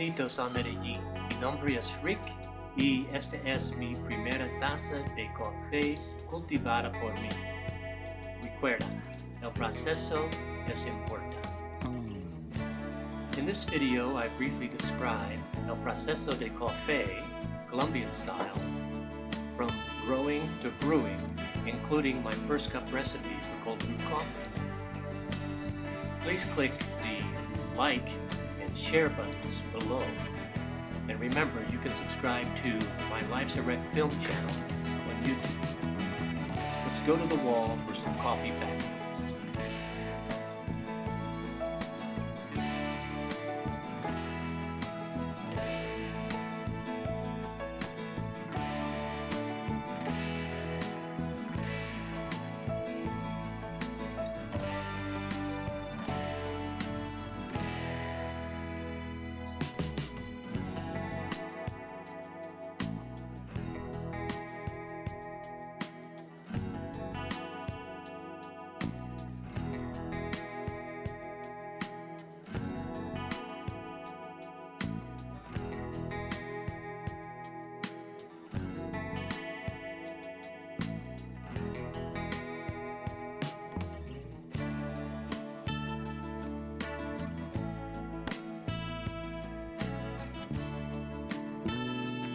Bienvenidos a Medellín. Mi nombre es Rick y esta es mi primera taza de café cultivada por mí. Recuerda, el proceso es Importa. In this video, I briefly describe el proceso de café, Colombian style, from growing to brewing, including my first cup recipe for cold brew coffee. Please click the like and share buttons below. And remember, you can subscribe to my Life's a Wreck film channel on YouTube. Let's go to the wall for some coffee facts.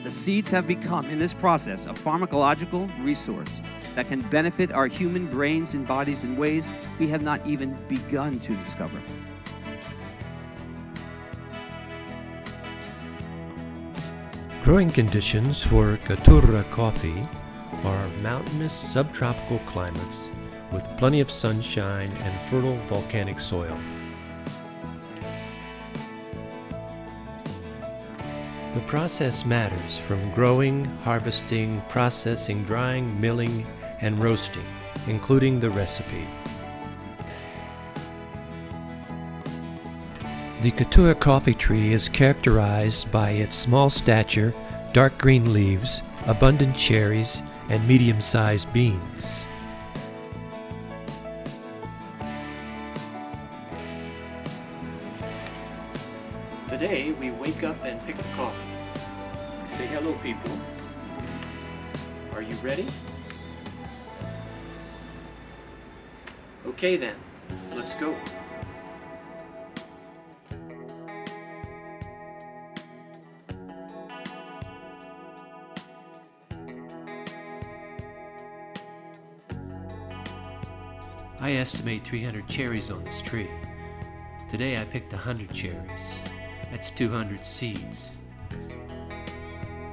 The seeds have become, in this process, a pharmacological resource that can benefit our human brains and bodies in ways we have not even begun to discover. Growing conditions for Caturra coffee are mountainous subtropical climates with plenty of sunshine and fertile volcanic soil. The process matters from growing, harvesting, processing, drying, milling, and roasting, including the recipe. The Caturra coffee tree is characterized by its small stature, dark green leaves, abundant cherries, and medium-sized beans. Today, we wake up and pick up coffee. Say hello, people. Are you ready? Okay then, let's go. I estimate 300 cherries on this tree. Today I picked 100 cherries. That's 200 seeds.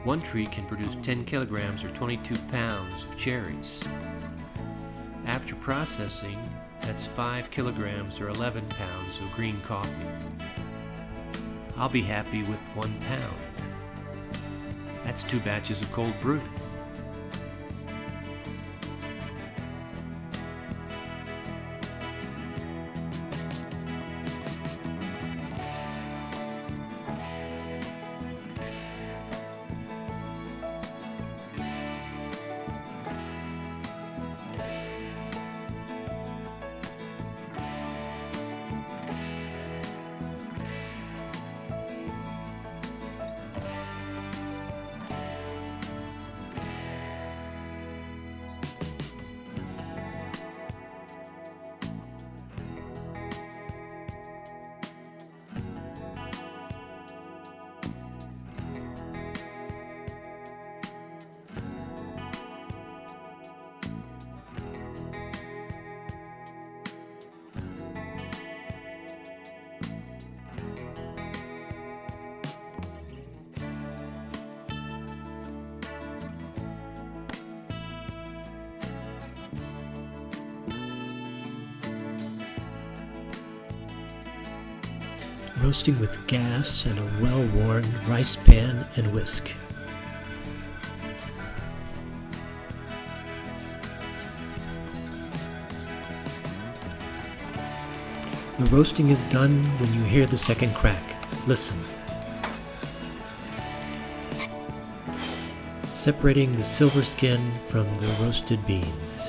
One tree can produce 10 kilograms or 22 pounds of cherries. After processing, that's 5 kilograms or 11 pounds of green coffee. I'll be happy with 1 pound. That's 2 batches of cold brew. Roasting with gas and a well-worn rice pan and whisk. The roasting is done when you hear the second crack. Listen. Separating the silver skin from the roasted beans.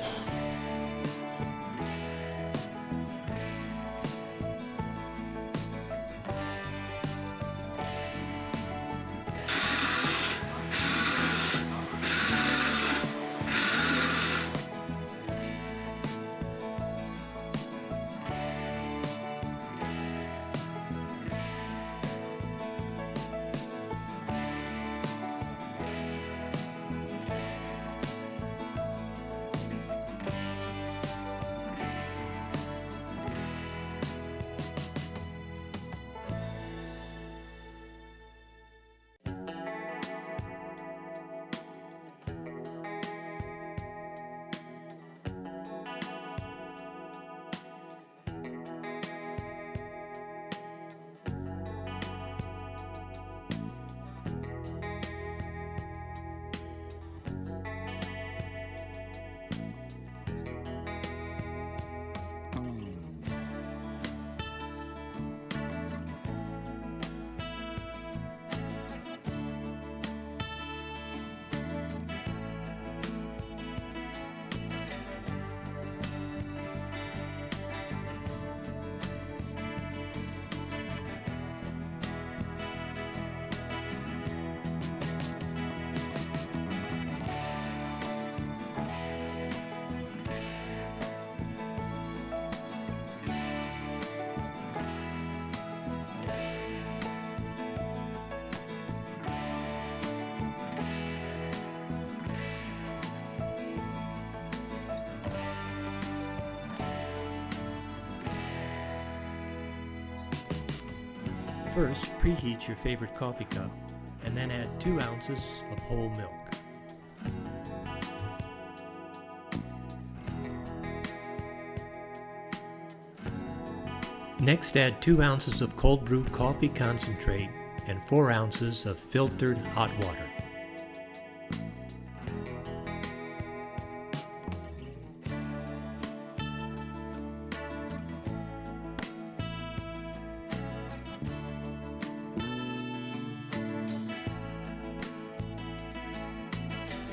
First, preheat your favorite coffee cup and then add 2 ounces of whole milk. Next, add 2 ounces of cold brewed coffee concentrate and 4 ounces of filtered hot water.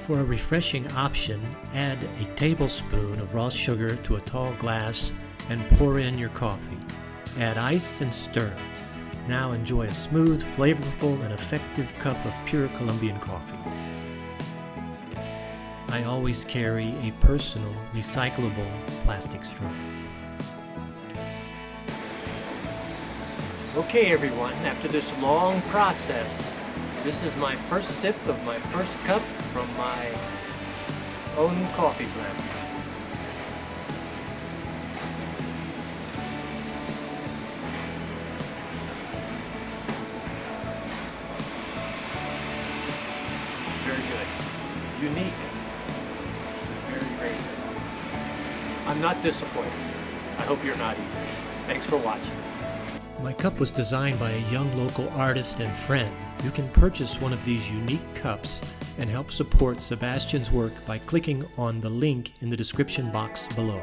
For a refreshing option, add a tablespoon of raw sugar to a tall glass and pour in your coffee. Add ice and stir. Now enjoy a smooth, flavorful, and effective cup of pure Colombian coffee. I always carry a personal, recyclable plastic straw. Okay everyone, after this long process, this is my first sip of my first cup from my own coffee blend. Very good. Unique. Very, very good. I'm not disappointed. I hope you're not either. Thanks for watching. My cup was designed by a young local artist and friend. You can purchase one of these unique cups and help support Sebastian's work by clicking on the link in the description box below.